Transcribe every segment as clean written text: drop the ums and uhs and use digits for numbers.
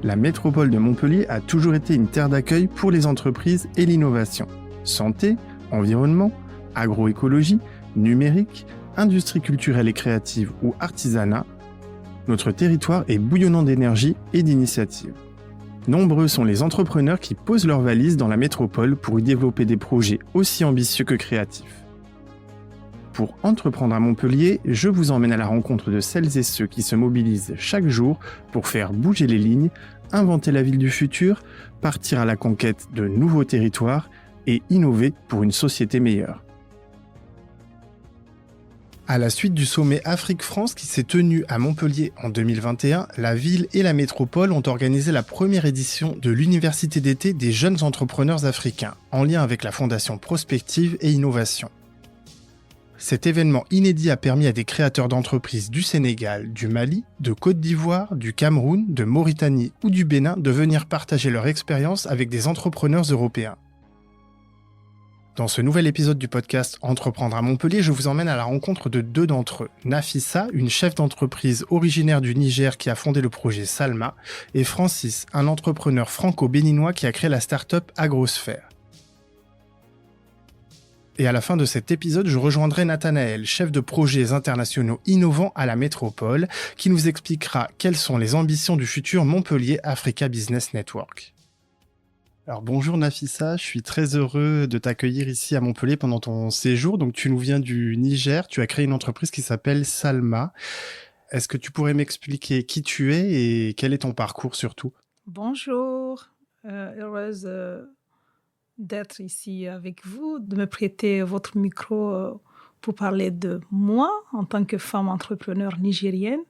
La métropole de Montpellier a toujours été une terre d'accueil pour les entreprises et l'innovation. Santé, environnement, agroécologie, numérique, industrie culturelle et créative ou artisanat, notre territoire est bouillonnant d'énergie et d'initiatives. Nombreux sont les entrepreneurs qui posent leurs valises dans la métropole pour y développer des projets aussi ambitieux que créatifs. Pour entreprendre à Montpellier, je vous emmène à la rencontre de celles et ceux qui se mobilisent chaque jour pour faire bouger les lignes, inventer la ville du futur, partir à la conquête de nouveaux territoires et innover pour une société meilleure. À la suite du sommet Afrique-France qui s'est tenu à Montpellier en 2021, la ville et la métropole ont organisé la première édition de l'Université d'été des jeunes entrepreneurs africains, en lien avec la Fondation Prospective et Innovation. Cet événement inédit a permis à des créateurs d'entreprises du Sénégal, du Mali, de Côte d'Ivoire, du Cameroun, de Mauritanie ou du Bénin de venir partager leur expérience avec des entrepreneurs européens. Dans ce nouvel épisode du podcast Entreprendre à Montpellier, je vous emmène à la rencontre de deux d'entre eux. Nafissa, une chef d'entreprise originaire du Niger qui a fondé le projet Salma, et Francis, un entrepreneur franco-béninois qui a créé la start-up Agrosphère. Et à la fin de cet épisode, je rejoindrai Nathanaël, chef de projets internationaux innovants à la métropole, qui nous expliquera quelles sont les ambitions du futur Montpellier Africa Business Network. Alors bonjour Nafissa, je suis très heureux de t'accueillir ici à Montpellier pendant ton séjour. Donc tu nous viens du Niger, tu as créé une entreprise qui s'appelle Salma. Est-ce que tu pourrais m'expliquer qui tu es et quel est ton parcours surtout ? Bonjour, heureuse d'être ici avec vous, de me prêter votre micro pour parler de moi en tant que femme entrepreneur nigérienne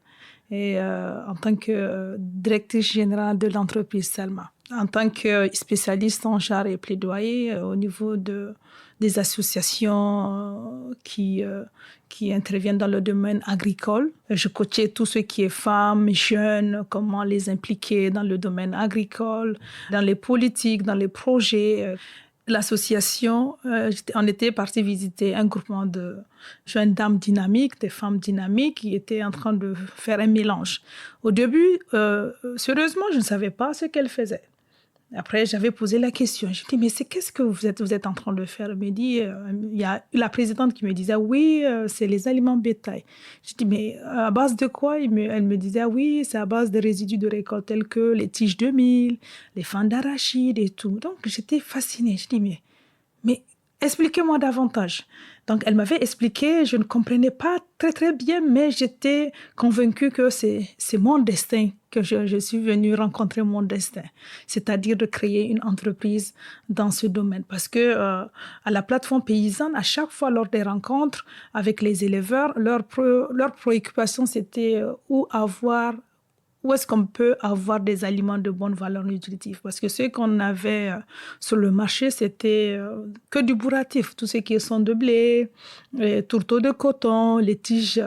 et en tant que directrice générale de l'entreprise Salma. En tant que spécialiste en genre et plaidoyer au niveau des associations qui interviennent dans le domaine agricole. Je coachais tout ce qui est femmes, jeunes, comment les impliquer dans le domaine agricole, dans les politiques, dans les projets. L'association, on était parti visiter un groupement de jeunes dames dynamiques, des femmes dynamiques qui étaient en train de faire un mélange. Au début, sérieusement, je ne savais pas ce qu'elles faisaient. Après, j'avais posé la question. Je dis, mais qu'est-ce que vous êtes en train de faire? Elle me dit, il y a la présidente qui me disait, oui, c'est les aliments bétail. Je dis, mais à base de quoi? Elle me disait, oui, c'est à base de résidus de récolte tels que les tiges de mil, les fans d'arachide et tout. Donc, j'étais fascinée. Je dis, mais expliquez-moi davantage. Donc, elle m'avait expliqué, je ne comprenais pas très, très bien, mais j'étais convaincue que c'est mon destin, que je suis venue rencontrer mon destin, c'est-à-dire de créer une entreprise dans ce domaine. Parce que à la plateforme paysanne, à chaque fois lors des rencontres avec les éleveurs, leur préoccupation, c'était où est-ce qu'on peut avoir des aliments de bonne valeur nutritive? Parce que ce qu'on avait sur le marché, c'était que du bourratif. Tout ce qui est son de blé, les tourteaux de coton, les tiges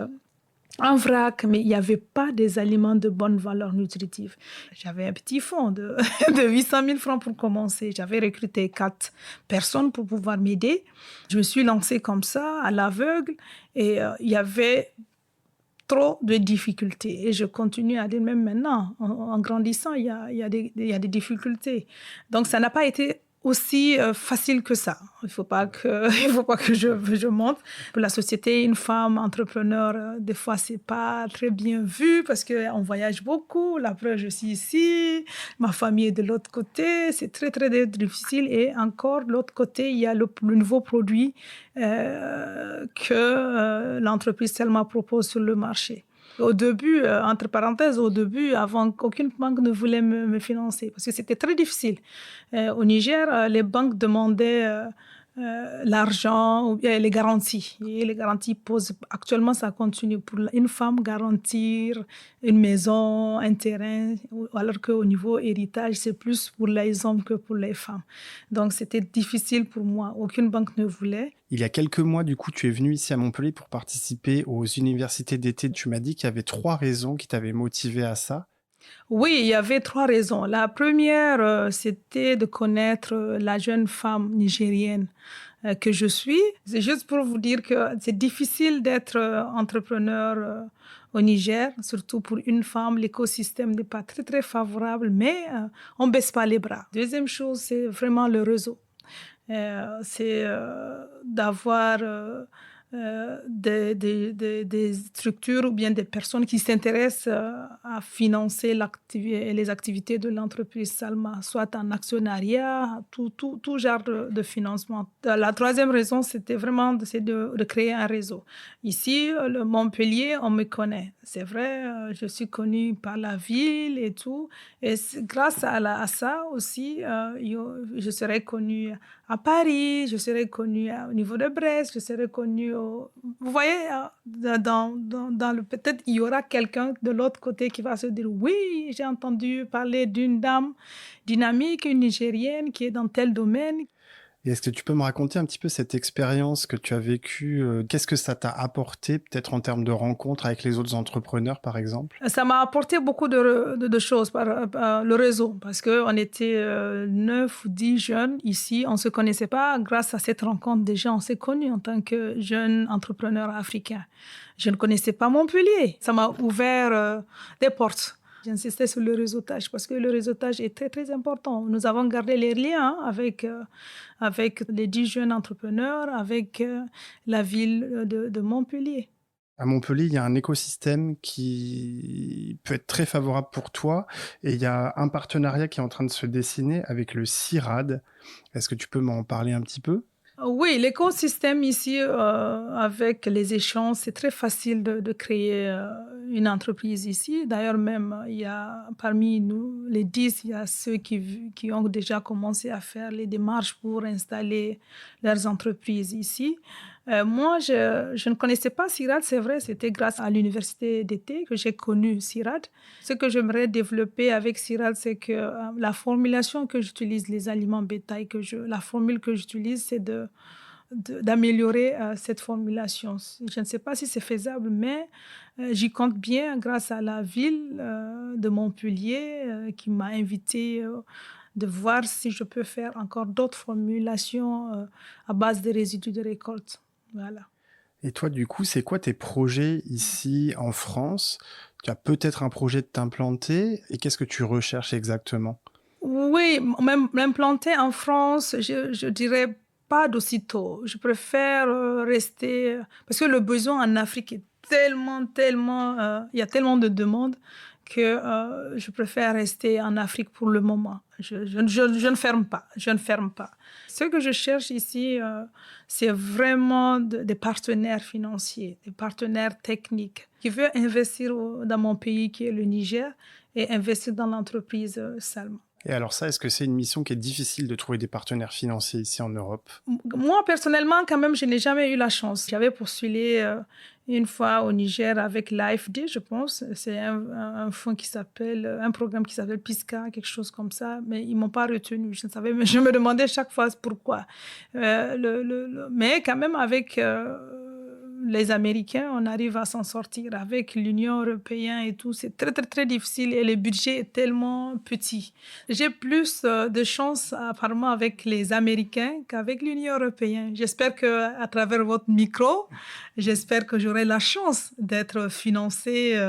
en vrac, mais il n'y avait pas des aliments de bonne valeur nutritive. J'avais un petit fonds de 800 000 francs pour commencer. J'avais recruté 4 personnes pour pouvoir m'aider. Je me suis lancée comme ça, à l'aveugle, et il y avait trop de difficultés. Et je continue à dire, même maintenant, en grandissant, il y a des difficultés. Donc, ça n'a pas été aussi facile que ça. Il ne faut pas que je monte. Pour la société, une femme entrepreneur, des fois, ce n'est pas très bien vu parce qu'on voyage beaucoup. La preuve, je suis ici. Ma famille est de l'autre côté. C'est très, très difficile. Et encore, de l'autre côté, il y a le nouveau produit que l'entreprise Selma propose sur le marché. Au début, entre parenthèses, avant qu'aucune banque ne voulait me financer, parce que c'était très difficile. Au Niger, les banques demandaient l'argent ou bien les garanties. Et les garanties posent, actuellement, ça continue pour une femme garantir une maison, un terrain, alors qu'au niveau héritage, c'est plus pour les hommes que pour les femmes. Donc, c'était difficile pour moi. Aucune banque ne voulait. Il y a quelques mois, du coup, tu es venu ici à Montpellier pour participer aux universités d'été. Tu m'as dit qu'il y avait 3 raisons qui t'avaient motivé à ça. Oui, il y avait 3 raisons. La première, c'était de connaître la jeune femme nigérienne que je suis. C'est juste pour vous dire que c'est difficile d'être entrepreneur au Niger, surtout pour une femme. L'écosystème n'est pas très, très favorable, mais on ne baisse pas les bras. Deuxième chose, c'est vraiment le réseau. C'est d'avoir des structures ou bien des personnes qui s'intéressent à financer les activités de l'entreprise Salma, soit en actionnariat, tout genre de financement. La troisième raison, c'était vraiment de créer un réseau. Ici, le Montpellier, on me connaît. C'est vrai, je suis connue par la ville et tout. Et grâce à ça aussi, je serai connue à Paris, je serai connue au niveau de Brest, je serai connue vous voyez, peut-être il y aura quelqu'un de l'autre côté qui va se dire oui, j'ai entendu parler d'une dame dynamique, une Nigérienne qui est dans tel domaine. Et est-ce que tu peux me raconter un petit peu cette expérience que tu as vécue? Qu'est-ce que ça t'a apporté, peut-être en termes de rencontres avec les autres entrepreneurs, par exemple? Ça m'a apporté beaucoup de choses par le réseau, parce qu'on était 9 ou 10 jeunes ici. On ne se connaissait pas. Grâce à cette rencontre, déjà, on s'est connus en tant que jeunes entrepreneurs africains. Je ne connaissais pas Montpellier. Ça m'a ouvert des portes. J'insistais sur le réseautage parce que le réseautage est très, très important. Nous avons gardé les liens avec les 10 jeunes entrepreneurs, avec la ville de Montpellier. À Montpellier, il y a un écosystème qui peut être très favorable pour toi et il y a un partenariat qui est en train de se dessiner avec le CIRAD. Est-ce que tu peux m'en parler un petit peu? Oui, l'écosystème ici, avec les échanges, c'est très facile de créer une entreprise ici. D'ailleurs, même, il y a parmi nous, les 10, il y a ceux qui ont déjà commencé à faire les démarches pour installer leurs entreprises ici. Moi, je ne connaissais pas CIRAD, c'est vrai, c'était grâce à l'université d'été que j'ai connu CIRAD. Ce que j'aimerais développer avec CIRAD, c'est que la formulation que j'utilise, les aliments bétail, la formule que j'utilise, c'est d'améliorer cette formulation. Je ne sais pas si c'est faisable, mais j'y compte bien grâce à la ville de Montpellier qui m'a invité de voir si je peux faire encore d'autres formulations à base des résidus de récolte. Voilà. Et toi, du coup, c'est quoi tes projets ici en France? Tu as peut-être un projet de t'implanter et qu'est-ce que tu recherches exactement? Oui, même m'implanter en France, je dirais pas d'aussitôt. Je préfère rester parce que le besoin en Afrique est tellement, il y a tellement de demandes que je préfère rester en Afrique pour le moment. Je ne ferme pas, je ne ferme pas. Ce que je cherche ici, c'est vraiment des partenaires financiers, des partenaires techniques qui veulent investir dans mon pays qui est le Niger et investir dans l'entreprise Salma. Et alors ça, est-ce que c'est une mission qui est difficile de trouver des partenaires financiers ici en Europe? Moi, personnellement, quand même, je n'ai jamais eu la chance. J'avais postulé une fois au Niger avec l'AFD, je pense. C'est un fonds un programme qui s'appelle PISCA, quelque chose comme ça. Mais ils ne m'ont pas retenu. Je ne savais, mais je me demandais chaque fois pourquoi. Mais quand même, avec les Américains, on arrive à s'en sortir. Avec l'Union européenne et tout, c'est très, très, très difficile et le budget est tellement petit. J'ai plus de chance apparemment avec les Américains qu'avec l'Union européenne. J'espère qu'à travers votre micro, j'espère que j'aurai la chance d'être financée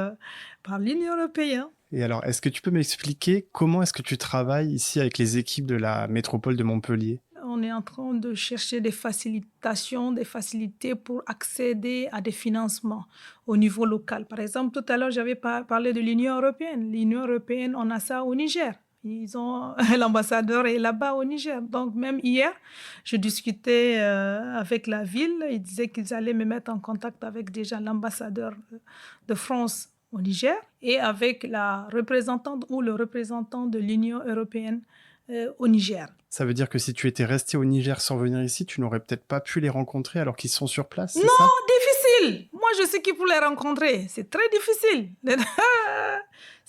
par l'Union européenne. Et alors, est-ce que tu peux m'expliquer comment est-ce que tu travailles ici avec les équipes de la métropole de Montpellier? On est en train de chercher des facilitations, des facilités pour accéder à des financements au niveau local. Par exemple, tout à l'heure, j'avais parlé de l'Union européenne. L'Union européenne, on a ça au Niger. L'ambassadeur est là-bas au Niger. Donc, même hier, je discutais avec la ville. Ils disaient qu'ils allaient me mettre en contact avec déjà l'ambassadeur de France au Niger et avec la représentante ou le représentant de l'Union européenne au Niger. Ça veut dire que si tu étais resté au Niger sans venir ici, tu n'aurais peut-être pas pu les rencontrer alors qu'ils sont sur place, c'est ça? Non, difficile. Moi, je sais qui pour les rencontrer. C'est très difficile.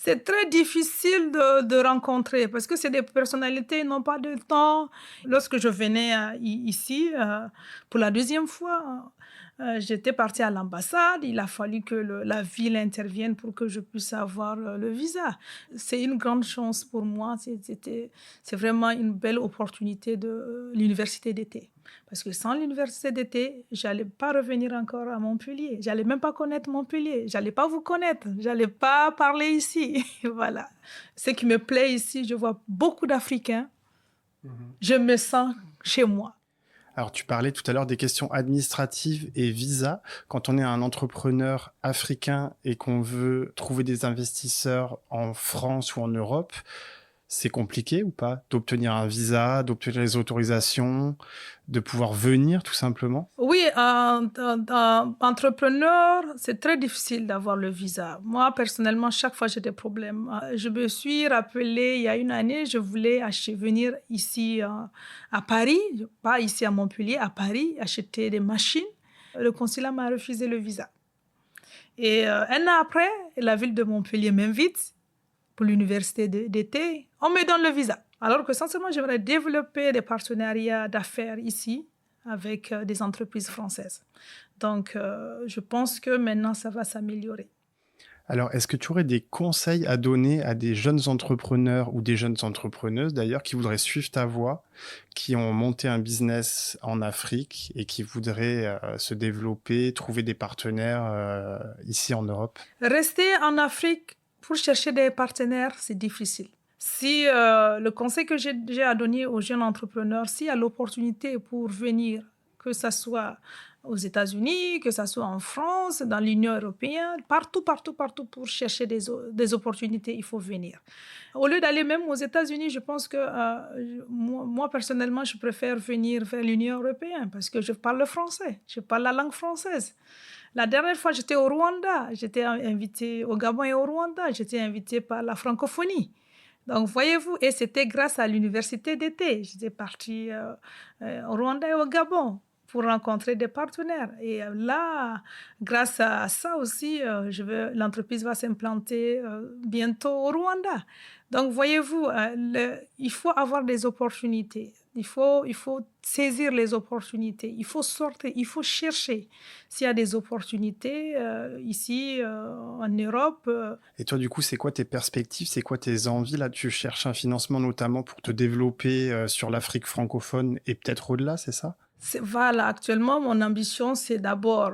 C'est très difficile de rencontrer parce que c'est des personnalités qui n'ont pas de temps. Lorsque je venais ici pour la deuxième fois, j'étais partie à l'ambassade. Il a fallu que la ville intervienne pour que je puisse avoir le visa. C'est une grande chance pour moi. C'est vraiment une belle opportunité de l'université d'été. Parce que sans l'université d'été, je n'allais pas revenir encore à Montpellier. Je n'allais même pas connaître Montpellier. Je n'allais pas vous connaître. Je n'allais pas parler ici. Voilà. Ce qui me plaît ici, je vois beaucoup d'Africains. Je me sens chez moi. Alors, tu parlais tout à l'heure des questions administratives et visa. Quand on est un entrepreneur africain et qu'on veut trouver des investisseurs en France ou en Europe, c'est compliqué ou pas d'obtenir un visa, d'obtenir les autorisations, de pouvoir venir tout simplement? Oui, entrepreneur, c'est très difficile d'avoir le visa. Moi, personnellement, chaque fois, j'ai des problèmes. Je me suis rappelé, il y a une année, je voulais venir ici à Paris, pas ici à Montpellier, à Paris, acheter des machines. Le consulat m'a refusé le visa. Et un an après, la ville de Montpellier m'invite pour l'université d'été. On me donne le visa. Alors que sincèrement, j'aimerais développer des partenariats d'affaires ici avec des entreprises françaises. Donc, je pense que maintenant, ça va s'améliorer. Alors, est-ce que tu aurais des conseils à donner à des jeunes entrepreneurs ou des jeunes entrepreneuses d'ailleurs qui voudraient suivre ta voie, qui ont monté un business en Afrique et qui voudraient se développer, trouver des partenaires ici en Europe? Rester en Afrique pour chercher des partenaires, c'est difficile. Si le conseil que j'ai à donner aux jeunes entrepreneurs, s'il y a l'opportunité pour venir, que ce soit aux États-Unis, que ce soit en France, dans l'Union européenne, partout pour chercher des opportunités, il faut venir. Au lieu d'aller même aux États-Unis, je pense que moi, personnellement, je préfère venir vers l'Union européenne parce que je parle le français, je parle la langue française. La dernière fois, j'étais au Rwanda, j'étais invitée au Gabon et au Rwanda, j'étais invitée par la francophonie. Donc, voyez-vous, et c'était grâce à l'université d'été. J'étais partie au Rwanda et au Gabon pour rencontrer des partenaires. Et là, grâce à ça aussi, l'entreprise va s'implanter bientôt au Rwanda. Donc, voyez-vous, il faut avoir des opportunités. Il faut saisir les opportunités. Il faut sortir, il faut chercher s'il y a des opportunités ici en Europe. Et toi, du coup, c'est quoi tes perspectives? C'est quoi tes envies? Là, tu cherches un financement notamment pour te développer sur l'Afrique francophone et peut-être au-delà, c'est ça? Voilà, actuellement, mon ambition, c'est d'abord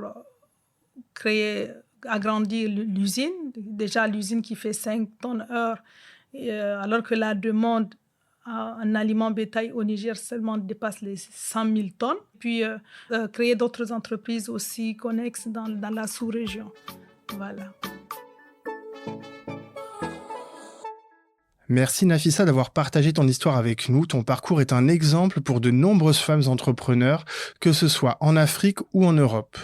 agrandir l'usine. Déjà, l'usine qui fait 5 tonnes heure, alors que la demande en aliments bétail au Niger seulement dépasse les 100 000 tonnes. Puis, créer d'autres entreprises aussi connexes dans la sous-région. Voilà. Merci Nafissa d'avoir partagé ton histoire avec nous. Ton parcours est un exemple pour de nombreuses femmes entrepreneurs, que ce soit en Afrique ou en Europe.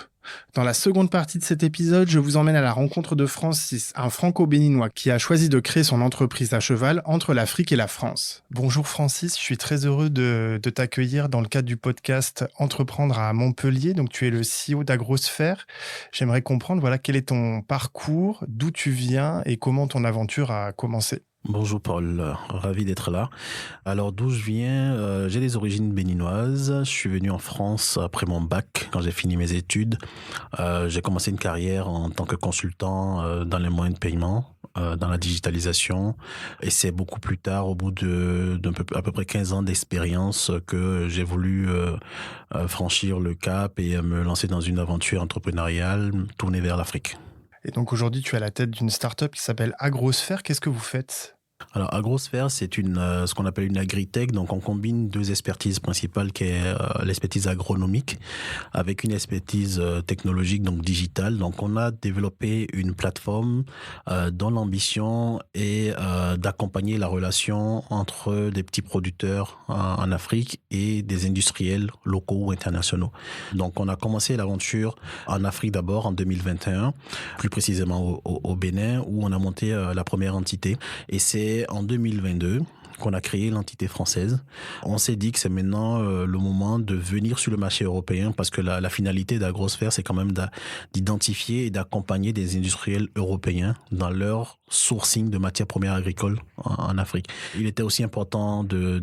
Dans la seconde partie de cet épisode, je vous emmène à la rencontre de Francis, un franco-béninois qui a choisi de créer son entreprise à cheval entre l'Afrique et la France. Bonjour Francis, je suis très heureux de t'accueillir dans le cadre du podcast Entreprendre à Montpellier. Donc tu es le CEO d'Agrosphère. J'aimerais comprendre quel est ton parcours, d'où tu viens et comment ton aventure a commencé. Bonjour Paul, ravi d'être là. Alors d'où je viens, j'ai des origines béninoises. Je suis venu en France après mon bac, quand j'ai fini mes études. J'ai commencé une carrière en tant que consultant dans les moyens de paiement, dans la digitalisation. Et c'est beaucoup plus tard, au bout à peu près 15 ans d'expérience, que j'ai voulu franchir le cap et me lancer dans une aventure entrepreneuriale tournée vers l'Afrique. Et donc aujourd'hui, tu es à la tête d'une start-up qui s'appelle Agrosphère. Qu'est-ce que vous faites ? Alors, Agrosphère, c'est ce qu'on appelle une agritech. Donc, on combine deux expertises principales, qui est l'expertise agronomique avec une expertise technologique, donc digitale. Donc, on a développé une plateforme dont l'ambition est d'accompagner la relation entre des petits producteurs en Afrique et des industriels locaux ou internationaux. Donc, on a commencé l'aventure en Afrique d'abord en 2021, plus précisément au Bénin, où on a monté la première entité. Et c'est en 2022 qu'on a créé l'entité française. On s'est dit que c'est maintenant le moment de venir sur le marché européen parce que la finalité d'Agrosphère, c'est quand même d'identifier et d'accompagner des industriels européens dans leur sourcing de matières premières agricoles en Afrique. Il était aussi important de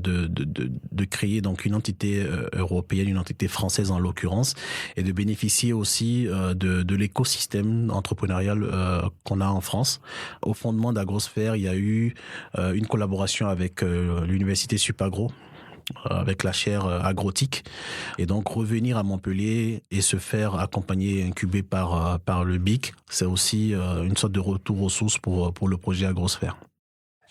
créer donc une entité européenne, une entité française en l'occurrence, et de bénéficier aussi de l'écosystème entrepreneurial qu'on a en France. Au fondement d'Agrosphère, il y a eu une collaboration avec l'université Supagro, avec la chaire agrotique, et donc revenir à Montpellier et se faire accompagner et incuber par le BIC, c'est aussi une sorte de retour aux sources pour le projet Agrosphère.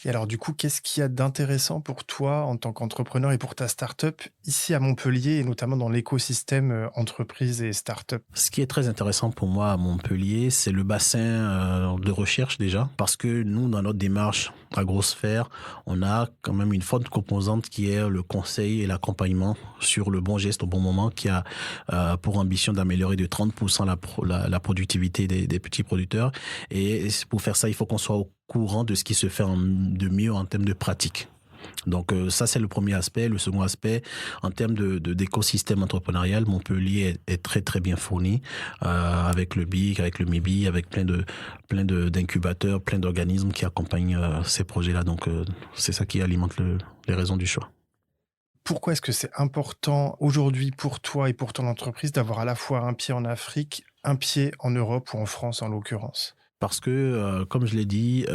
Et alors du coup, qu'est-ce qu'il y a d'intéressant pour toi en tant qu'entrepreneur et pour ta start-up ici à Montpellier et notamment dans l'écosystème entreprise et start-up? Ce qui est très intéressant pour moi à Montpellier, c'est le bassin de recherche déjà, parce que nous, dans notre démarche Agrosphère, on a quand même une forte composante qui est le conseil et l'accompagnement sur le bon geste au bon moment, qui a pour ambition d'améliorer de 30% la productivité des petits producteurs. Et pour faire ça, il faut qu'on soit au courant de ce qui se fait de mieux en termes de pratique. Donc ça, c'est le premier aspect. Le second aspect, en termes d'écosystème entrepreneurial, Montpellier est très très bien fourni avec le BIC, avec le MIBI, avec plein d'incubateurs, plein d'organismes qui accompagnent ces projets-là. Donc c'est ça qui alimente les raisons du choix. Pourquoi est-ce que c'est important aujourd'hui pour toi et pour ton entreprise d'avoir à la fois un pied en Afrique, un pied en Europe ou en France en l'occurrence? Parce que, comme je l'ai dit,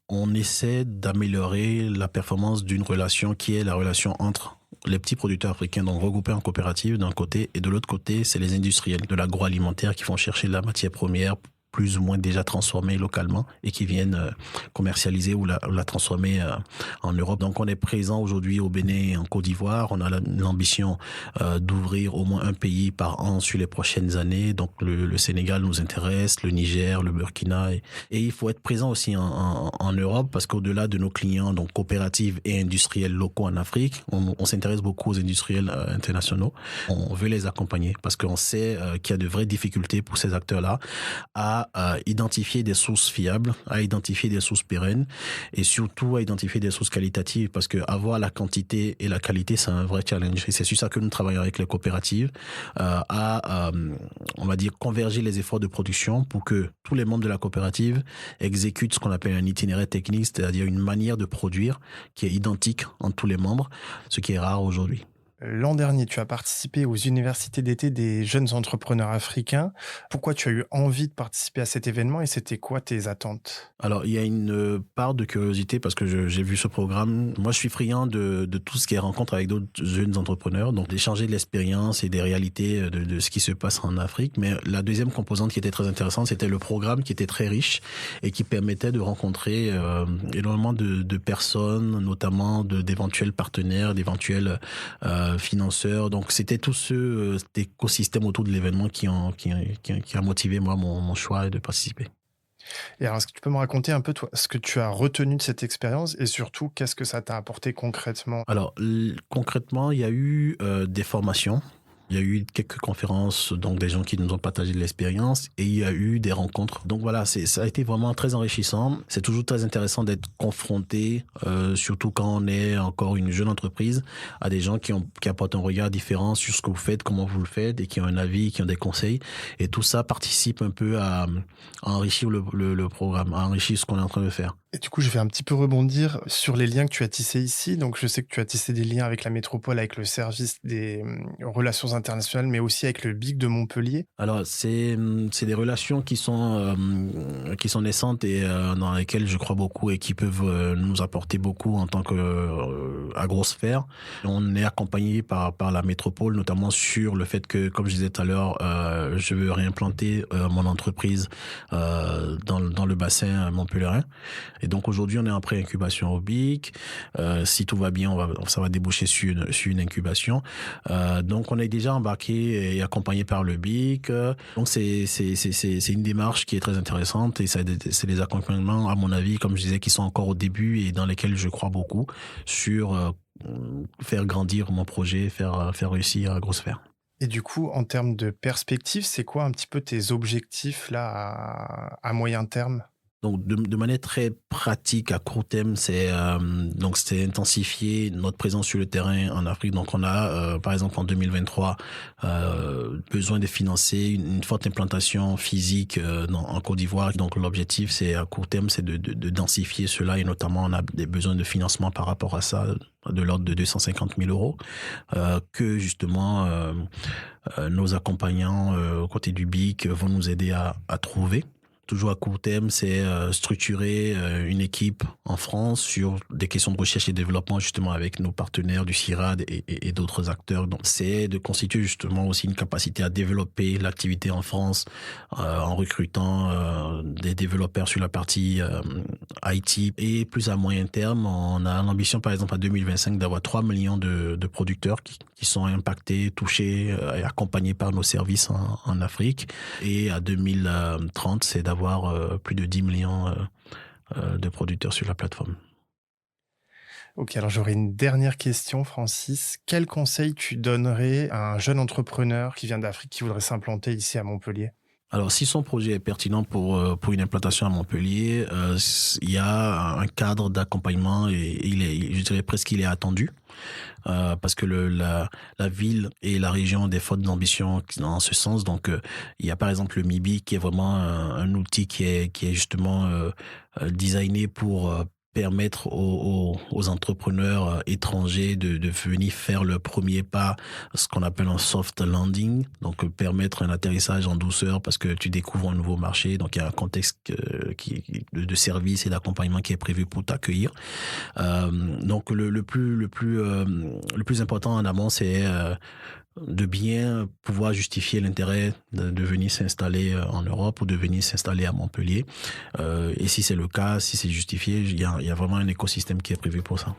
on essaie d'améliorer la performance d'une relation qui est la relation entre les petits producteurs africains, donc regroupés en coopérative d'un côté, et de l'autre côté, c'est les industriels de l'agroalimentaire qui vont chercher la matière première plus ou moins déjà transformée localement et qui viennent commercialiser ou la transformer en Europe. Donc on est présent aujourd'hui au Bénin et en Côte d'Ivoire. On a l'ambition d'ouvrir au moins un pays par an sur les prochaines années. Donc le Sénégal nous intéresse, le Niger, le Burkina. Et il faut être présent aussi en Europe parce qu'au-delà de nos clients, donc coopératives et industriels locaux en Afrique, on s'intéresse beaucoup aux industriels internationaux. On veut les accompagner parce qu'on sait qu'il y a de vraies difficultés pour ces acteurs-là à identifier des sources fiables, à identifier des sources pérennes et surtout à identifier des sources qualitatives parce que avoir la quantité et la qualité, c'est un vrai challenge. Et c'est sur ça que nous travaillons avec les coopératives on va dire, converger les efforts de production pour que tous les membres de la coopérative exécutent ce qu'on appelle un itinéraire technique, c'est-à-dire une manière de produire qui est identique entre tous les membres, ce qui est rare aujourd'hui. L'an dernier, tu as participé aux universités d'été des jeunes entrepreneurs africains. Pourquoi tu as eu envie de participer à cet événement et c'était quoi tes attentes? Alors, il y a une part de curiosité parce que j'ai vu ce programme. Moi, je suis friand de tout ce qui est rencontre avec d'autres jeunes entrepreneurs, donc d'échanger de l'expérience et des réalités de ce qui se passe en Afrique. Mais la deuxième composante qui était très intéressante, c'était le programme qui était très riche et qui permettait de rencontrer énormément de personnes, notamment d'éventuels partenaires, d'éventuels financeurs. Donc, c'était tout cet écosystème autour de l'événement qui a motivé moi mon choix de participer. Et alors, est-ce que tu peux me raconter un peu, toi, ce que tu as retenu de cette expérience et surtout, qu'est-ce que ça t'a apporté concrètement? Alors, concrètement, il y a eu des formations. Il y a eu quelques conférences, donc des gens qui nous ont partagé de l'expérience et il y a eu des rencontres. Donc voilà, ça a été vraiment très enrichissant. C'est toujours très intéressant d'être confronté, surtout quand on est encore une jeune entreprise, à des gens qui apportent un regard différent sur ce que vous faites, comment vous le faites et qui ont un avis, qui ont des conseils. Et tout ça participe un peu à enrichir le programme, à enrichir ce qu'on est en train de faire. Et du coup, je vais un petit peu rebondir sur les liens que tu as tissés ici. Donc, je sais que tu as tissé des liens avec la métropole, avec le service des relations internationales, mais aussi avec le BIC de Montpellier. Alors, c'est des relations qui sont naissantes et dans lesquelles je crois beaucoup et qui peuvent nous apporter beaucoup en tant qu'Agrosphère. On est accompagné par la métropole, notamment sur le fait que, comme je disais tout à l'heure, je veux réimplanter mon entreprise dans le bassin montpelliérain. Et donc aujourd'hui, on est en pré-incubation au BIC. Si tout va bien, ça va déboucher sur une incubation. Donc on est déjà embarqué et accompagné par le BIC. Donc c'est une démarche qui est très intéressante et c'est des accompagnements, à mon avis, comme je disais, qui sont encore au début et dans lesquels je crois beaucoup sur faire grandir mon projet, faire réussir Agrosphère. Et du coup, en termes de perspective, c'est quoi un petit peu tes objectifs là à moyen terme? Donc, de manière très pratique, à court terme, c'est intensifier notre présence sur le terrain en Afrique. Donc, on a, par exemple, en 2023, besoin de financer une forte implantation physique en Côte d'Ivoire. Donc, l'objectif, c'est à court terme, c'est de densifier cela, et notamment, on a des besoins de financement par rapport à ça, de l'ordre de 250 000 euros, que justement nos accompagnants côté du BIC vont nous aider à trouver. Toujours à court terme, c'est structurer une équipe en France sur des questions de recherche et développement, justement avec nos partenaires du CIRAD et d'autres acteurs. Donc, c'est de constituer justement aussi une capacité à développer l'activité en France en recrutant des développeurs sur la partie IT. Et plus à moyen terme, on a l'ambition, par exemple, à 2025, d'avoir 3 millions de producteurs qui sont impactés, touchés et accompagnés par nos services en Afrique. Et à 2030, c'est d'avoir plus de 10 millions de producteurs sur la plateforme. Ok, alors j'aurais une dernière question, Francis. Quel conseil tu donnerais à un jeune entrepreneur qui vient d'Afrique, qui voudrait s'implanter ici à Montpellier? Alors, si son projet est pertinent pour une implantation à Montpellier, il y a un cadre d'accompagnement et je dirais presque qu'il est attendu. Parce que la ville et la région ont des fortes ambitions dans ce sens. Donc, il y a par exemple le MIBI qui est vraiment un outil qui est justement designé pour permettre aux entrepreneurs étrangers de venir faire le premier pas, ce qu'on appelle un soft landing, donc permettre un atterrissage en douceur parce que tu découvres un nouveau marché. Donc, il y a un contexte de service et d'accompagnement qui est prévu pour t'accueillir. Donc, le plus important en amont, c'est de bien pouvoir justifier l'intérêt de venir s'installer en Europe ou de venir s'installer à Montpellier. Et si c'est le cas, si c'est justifié, il y a vraiment un écosystème qui est prévu pour ça.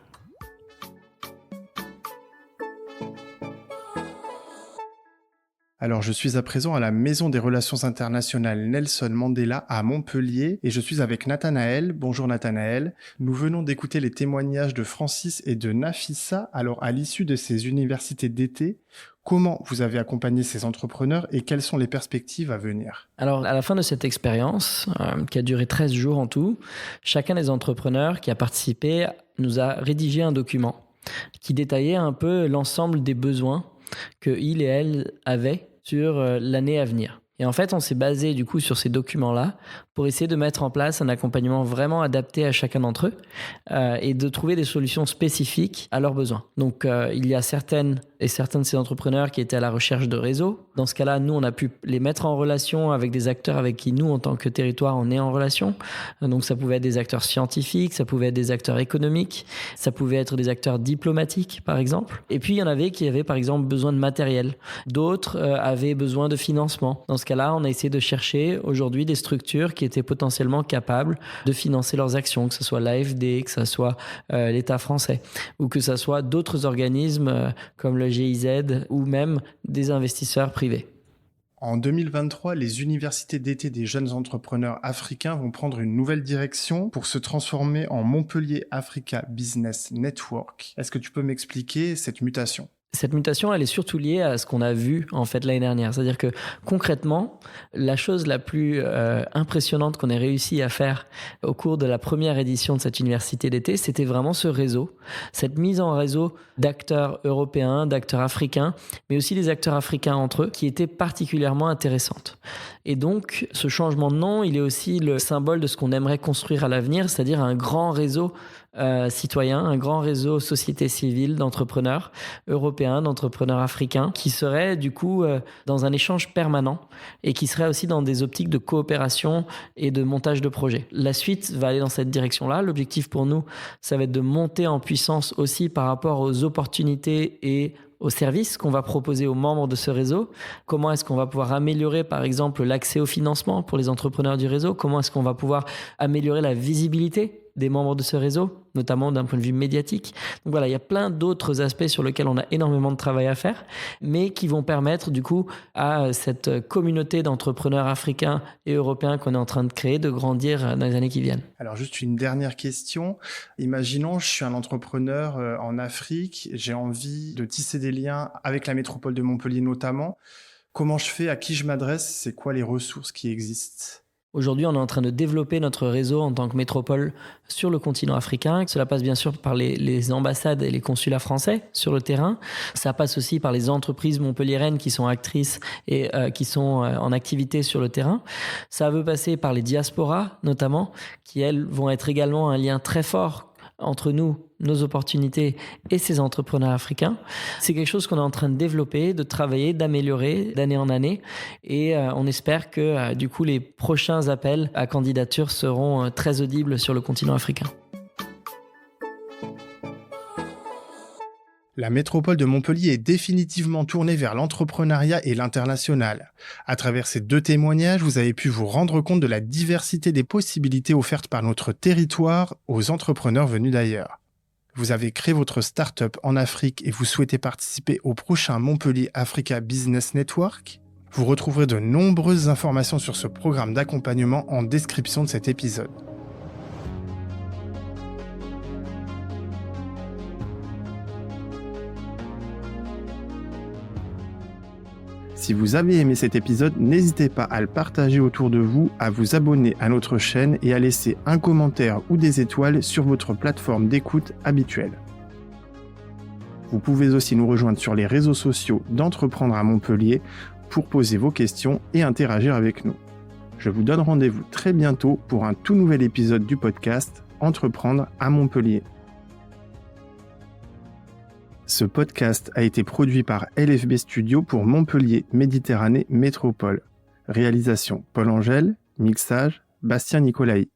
Alors, je suis à présent à la Maison des Relations Internationales Nelson Mandela à Montpellier et je suis avec Nathanaël. Bonjour Nathanaël. Nous venons d'écouter les témoignages de Francis et de Nafissa. Alors, à l'issue de ces universités d'été, comment vous avez accompagné ces entrepreneurs et quelles sont les perspectives à venir? Alors, à la fin de cette expérience, qui a duré 13 jours en tout, chacun des entrepreneurs qui a participé nous a rédigé un document qui détaillait un peu l'ensemble des besoins qu'il et elle avaient sur l'année à venir. Et en fait, on s'est basé du coup sur ces documents-là pour essayer de mettre en place un accompagnement vraiment adapté à chacun d'entre eux et de trouver des solutions spécifiques à leurs besoins. Donc, il y a certains de ces entrepreneurs qui étaient à la recherche de réseaux. Dans ce cas-là, nous, on a pu les mettre en relation avec des acteurs avec qui nous, en tant que territoire, on est en relation. Donc, ça pouvait être des acteurs scientifiques, ça pouvait être des acteurs économiques, ça pouvait être des acteurs diplomatiques, par exemple. Et puis, il y en avait qui avaient, par exemple, besoin de matériel. D'autres avaient besoin de financement. Dans ce cas-là, on a essayé de chercher aujourd'hui des structures qui étaient potentiellement capables de financer leurs actions, que ce soit l'AFD, que ce soit l'État français, ou que ce soit d'autres organismes comme le GIZ ou même des investisseurs privés. En 2023, les universités d'été des jeunes entrepreneurs africains vont prendre une nouvelle direction pour se transformer en Montpellier Africa Business Network. Est-ce que tu peux m'expliquer cette mutation ? Cette mutation, elle est surtout liée à ce qu'on a vu en fait l'année dernière. C'est-à-dire que concrètement, la chose la plus impressionnante qu'on ait réussi à faire au cours de la première édition de cette université d'été, c'était vraiment ce réseau, cette mise en réseau d'acteurs européens, d'acteurs africains, mais aussi des acteurs africains entre eux, qui était particulièrement intéressante. Et donc, ce changement de nom, il est aussi le symbole de ce qu'on aimerait construire à l'avenir, c'est-à-dire un grand réseau citoyen, un grand réseau société civile d'entrepreneurs européens, d'entrepreneurs africains, qui seraient du coup dans un échange permanent et qui seraient aussi dans des optiques de coopération et de montage de projets. La suite va aller dans cette direction-là. L'objectif pour nous, ça va être de monter en puissance aussi par rapport aux opportunités et aux services qu'on va proposer aux membres de ce réseau. Comment est-ce qu'on va pouvoir améliorer, par exemple, l'accès au financement pour les entrepreneurs du réseau? Comment est-ce qu'on va pouvoir améliorer la visibilité des membres de ce réseau, notamment d'un point de vue médiatique. Donc voilà, il y a plein d'autres aspects sur lesquels on a énormément de travail à faire, mais qui vont permettre du coup à cette communauté d'entrepreneurs africains et européens qu'on est en train de créer de grandir dans les années qui viennent. Alors juste une dernière question. Imaginons, je suis un entrepreneur en Afrique, j'ai envie de tisser des liens avec la métropole de Montpellier notamment. Comment je fais? À qui je m'adresse? C'est quoi les ressources qui existent? Aujourd'hui, on est en train de développer notre réseau en tant que métropole sur le continent africain. Cela passe bien sûr par les ambassades et les consulats français sur le terrain. Ça passe aussi par les entreprises montpelliéraines qui sont actrices et qui sont en activité sur le terrain. Ça veut passer par les diasporas notamment, qui elles vont être également un lien très fort entre nous, nos opportunités et ces entrepreneurs africains. C'est quelque chose qu'on est en train de développer, de travailler, d'améliorer d'année en année. Et on espère que du coup, les prochains appels à candidature seront très audibles sur le continent africain. La métropole de Montpellier est définitivement tournée vers l'entrepreneuriat et l'international. À travers ces 2 témoignages, vous avez pu vous rendre compte de la diversité des possibilités offertes par notre territoire aux entrepreneurs venus d'ailleurs. Vous avez créé votre start-up en Afrique et vous souhaitez participer au prochain Montpellier Africa Business Network ? Vous retrouverez de nombreuses informations sur ce programme d'accompagnement en description de cet épisode. Si vous avez aimé cet épisode, n'hésitez pas à le partager autour de vous, à vous abonner à notre chaîne et à laisser un commentaire ou des étoiles sur votre plateforme d'écoute habituelle. Vous pouvez aussi nous rejoindre sur les réseaux sociaux d'Entreprendre à Montpellier pour poser vos questions et interagir avec nous. Je vous donne rendez-vous très bientôt pour un tout nouvel épisode du podcast Entreprendre à Montpellier. Ce podcast a été produit par LFB Studio pour Montpellier Méditerranée Métropole. Réalisation Paul Angèle, mixage Bastien Nicolaï.